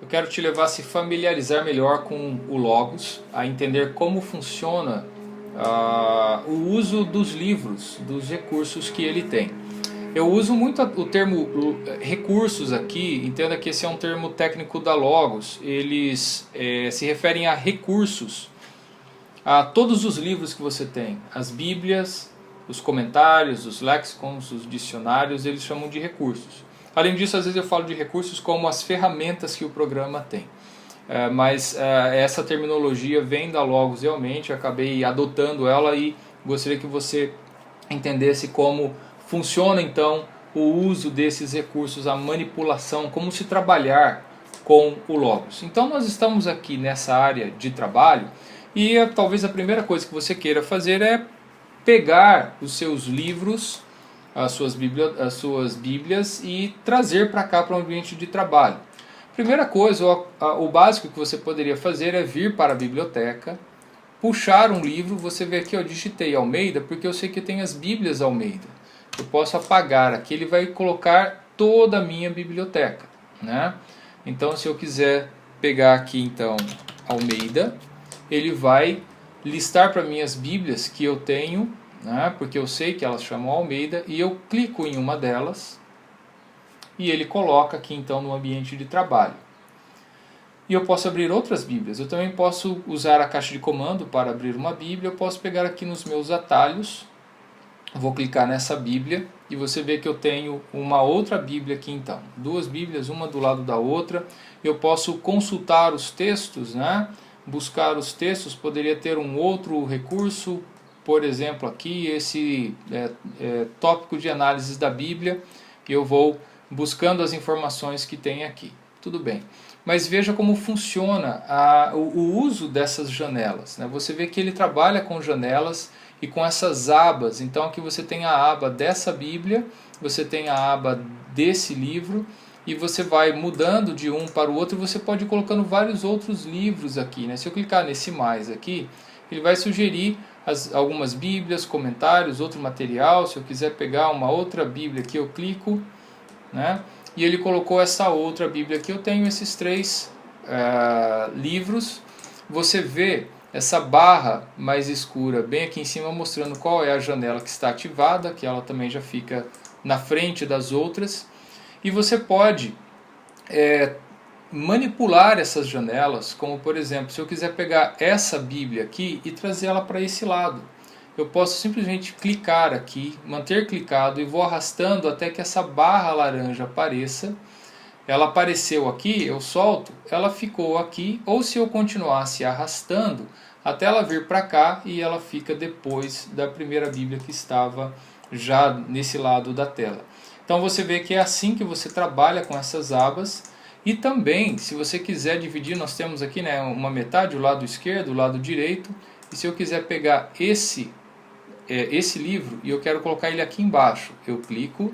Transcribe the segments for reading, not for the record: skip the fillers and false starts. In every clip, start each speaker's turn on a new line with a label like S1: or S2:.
S1: Eu quero te levar a se familiarizar melhor com o Logos, a entender como funciona o uso dos livros, dos recursos que ele tem. Eu uso muito o termo recursos aqui, entenda que esse é um termo técnico da Logos. Eles se referem a recursos, a todos os livros que você tem, as bíblias, os comentários, os lexicons, os dicionários, eles chamam de recursos. Além disso, às vezes eu falo de recursos como as ferramentas que o programa tem. Mas essa terminologia vem da Logos realmente, eu acabei adotando ela e gostaria que você entendesse como funciona então o uso desses recursos, a manipulação, como se trabalhar com o Logos. Então nós estamos aqui nessa área de trabalho e talvez a primeira coisa que você queira fazer é pegar os seus livros, as suas bíblias e trazer para cá para o ambiente de trabalho. Primeira coisa, o básico que você poderia fazer é vir para a biblioteca, puxar um livro. Você vê aqui, eu digitei Almeida porque eu sei que tem as bíblias Almeida. Eu posso apagar aqui, ele vai colocar toda a minha biblioteca, né? Então se eu quiser pegar aqui então Almeida, ele vai listar para mim as bíblias que eu tenho, né? Porque eu sei que elas chamam Almeida, e eu clico em uma delas e ele coloca aqui então no ambiente de trabalho. E eu posso abrir outras bíblias. Eu também posso usar a caixa de comando para abrir uma bíblia. Eu posso pegar aqui nos meus atalhos, vou clicar nessa bíblia e você vê que eu tenho uma outra bíblia aqui então. Duas bíblias, uma do lado da outra. Eu posso consultar os textos, né? Buscar os textos. Poderia ter um outro recurso, por exemplo aqui, esse tópico de análise da Bíblia. Eu vou buscando as informações que tem aqui. Tudo bem. Mas veja como funciona o uso dessas janelas, né? Você vê que ele trabalha com janelas e com essas abas. Então aqui você tem a aba dessa Bíblia, você tem a aba desse livro, e você vai mudando de um para o outro e você pode ir colocando vários outros livros aqui, né? Se eu clicar nesse mais aqui, ele vai sugerir algumas bíblias, comentários, outro material. Se eu quiser pegar uma outra Bíblia aqui, eu clico, né? E ele colocou essa outra Bíblia aqui. Eu tenho esses três livros. Você vê essa barra mais escura bem aqui em cima mostrando qual é a janela que está ativada, que ela também já fica na frente das outras. E você pode manipular essas janelas, como por exemplo, se eu quiser pegar essa Bíblia aqui e trazer ela para esse lado. Eu posso simplesmente clicar aqui, manter clicado e vou arrastando até que essa barra laranja apareça. Ela apareceu aqui, eu solto, ela ficou aqui, ou se eu continuasse arrastando, até ela vir para cá e ela fica depois da primeira Bíblia que estava já nesse lado da tela. Então você vê que é assim que você trabalha com essas abas. E também, se você quiser dividir, nós temos aqui, né, uma metade, o lado esquerdo, o lado direito. E se eu quiser pegar esse livro e eu quero colocar ele aqui embaixo, eu clico,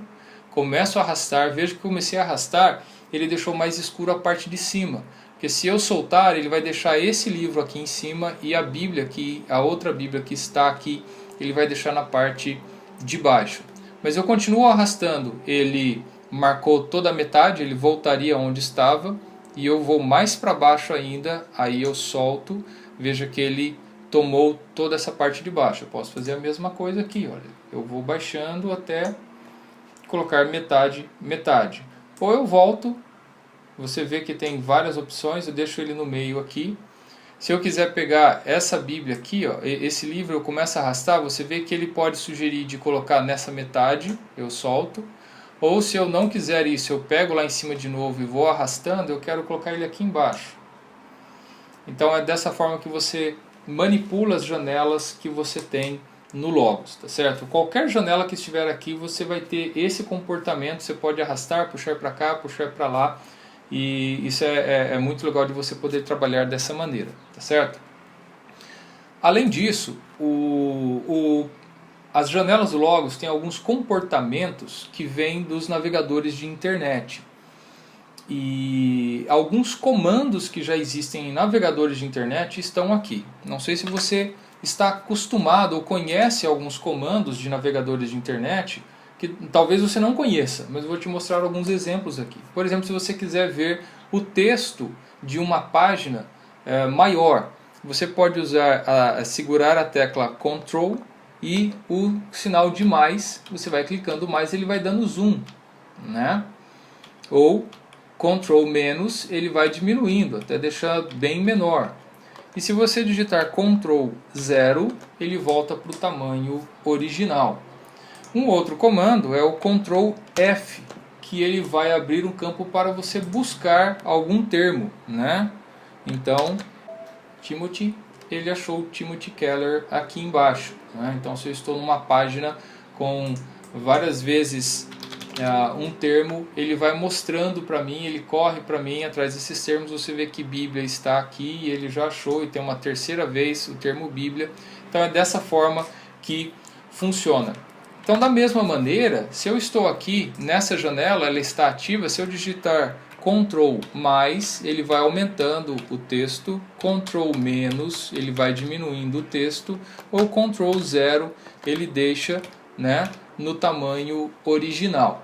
S1: começo a arrastar, vejo que comecei a arrastar, ele deixou mais escuro a parte de cima, porque se eu soltar, ele vai deixar esse livro aqui em cima e a Bíblia aqui, a outra Bíblia que está aqui, ele vai deixar na parte de baixo. Mas eu continuo arrastando, ele marcou toda a metade, ele voltaria onde estava, e eu vou mais para baixo ainda, aí eu solto, veja que ele tomou toda essa parte de baixo. Eu posso fazer a mesma coisa aqui, olha. Eu vou baixando até colocar metade, metade. Ou eu volto, você vê que tem várias opções, eu deixo ele no meio aqui. Se eu quiser pegar essa Bíblia aqui, ó, esse livro, eu começo a arrastar, você vê que ele pode sugerir de colocar nessa metade, eu solto. Ou se eu não quiser isso, eu pego lá em cima de novo e vou arrastando, eu quero colocar ele aqui embaixo. Então é dessa forma que você manipula as janelas que você tem no Logos, tá certo? Qualquer janela que estiver aqui, você vai ter esse comportamento. Você pode arrastar, puxar para cá, puxar para lá, e isso é muito legal de você poder trabalhar dessa maneira, tá certo? Além disso, as janelas do Logos têm alguns comportamentos que vêm dos navegadores de internet. E alguns comandos que já existem em navegadores de internet estão aqui. Não sei se você está acostumado ou conhece alguns comandos de navegadores de internet que talvez você não conheça, mas eu vou te mostrar alguns exemplos aqui. Por exemplo, se você quiser ver o texto de uma página maior, você pode segurar a tecla Ctrl e o sinal de mais, você vai clicando mais, ele vai dando zoom, né? Ou Ctrl menos, ele vai diminuindo até deixar bem menor. E se você digitar Ctrl 0, ele volta para o tamanho original. Um outro comando é o Ctrl F, que ele vai abrir um campo para você buscar algum termo, né? Então, Timothy, ele achou Timothy Keller aqui embaixo, né? Então, se eu estou numa página com várias vezes um termo, ele vai mostrando para mim, ele corre para mim atrás desses termos. Você vê que Bíblia está aqui e ele já achou, e tem uma terceira vez o termo Bíblia. Então é dessa forma que funciona. Então, da mesma maneira, se eu estou aqui nessa janela, ela está ativa, se eu digitar Ctrl mais, ele vai aumentando o texto, Ctrl menos, ele vai diminuindo o texto, ou Ctrl 0, ele deixa, né, no tamanho original.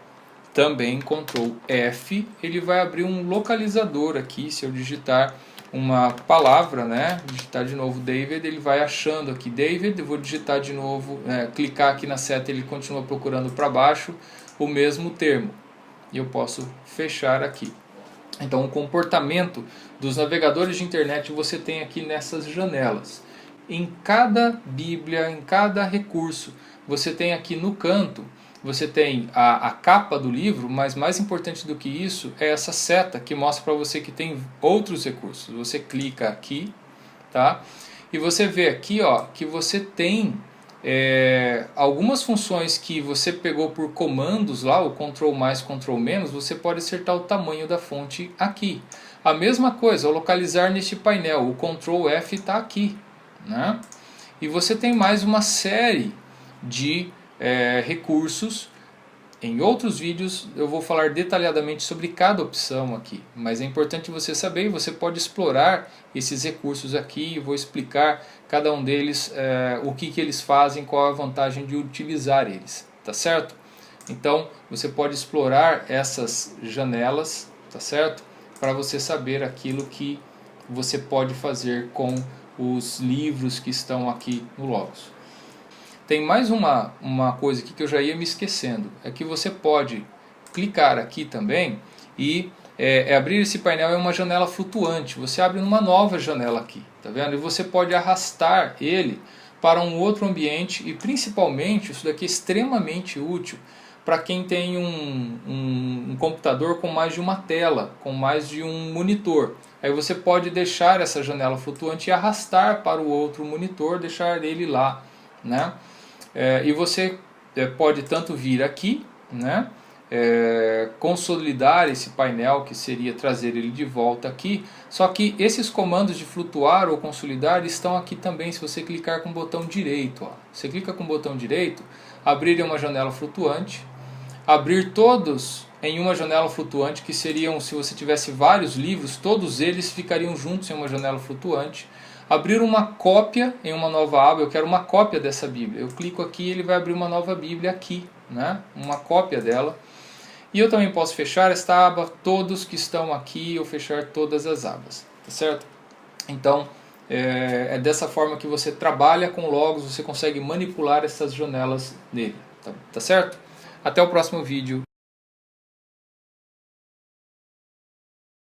S1: Também Ctrl F, ele vai abrir um localizador aqui. Se eu digitar uma palavra, né, digitar de novo David, ele vai achando aqui David. Eu vou digitar de novo, clicar aqui na seta, ele continua procurando para baixo o mesmo termo. E eu posso fechar aqui. Então, o comportamento dos navegadores de internet você tem aqui nessas janelas. Em cada Bíblia, em cada recurso, você tem aqui no canto, você tem a capa do livro, mas mais importante do que isso é essa seta que mostra para você que tem outros recursos. Você clica aqui, tá? E você vê aqui, ó, que você tem algumas funções que você pegou por comandos lá, o Ctrl mais, Ctrl menos, você pode acertar o tamanho da fonte aqui. A mesma coisa, ao localizar neste painel, o Ctrl F está aqui, né? E você tem mais uma série de recursos. Em outros vídeos eu vou falar detalhadamente sobre cada opção aqui, mas é importante você saber, você pode explorar esses recursos aqui, eu vou explicar cada um deles, o que eles fazem, qual a vantagem de utilizar eles, tá certo? Então você pode explorar essas janelas, tá certo? Para você saber aquilo que você pode fazer com os livros que estão aqui no Logos. Tem mais uma coisa aqui que eu já ia me esquecendo, é que você pode clicar aqui também e abrir esse painel em uma janela flutuante. Você abre uma nova janela aqui, tá vendo? E você pode arrastar ele para um outro ambiente, e principalmente isso daqui é extremamente útil para quem tem um computador com mais de uma tela, com mais de um monitor. Aí você pode deixar essa janela flutuante e arrastar para o outro monitor, deixar ele lá, né? E você pode tanto vir aqui, né, consolidar esse painel, que seria trazer ele de volta aqui. Só que esses comandos de flutuar ou consolidar estão aqui também se você clicar com o botão direito. Ó. Você clica com o botão direito, abrir uma janela flutuante, abrir todos em uma janela flutuante, que seriam, se você tivesse vários livros, todos eles ficariam juntos em uma janela flutuante. Abrir uma cópia em uma nova aba, eu quero uma cópia dessa Bíblia. Eu clico aqui e ele vai abrir uma nova Bíblia aqui, né? Uma cópia dela. E eu também posso fechar esta aba, todos que estão aqui, ou fechar todas as abas, tá certo? Então, é dessa forma que você trabalha com Logos, você consegue manipular essas janelas nele, tá certo? Até o próximo vídeo.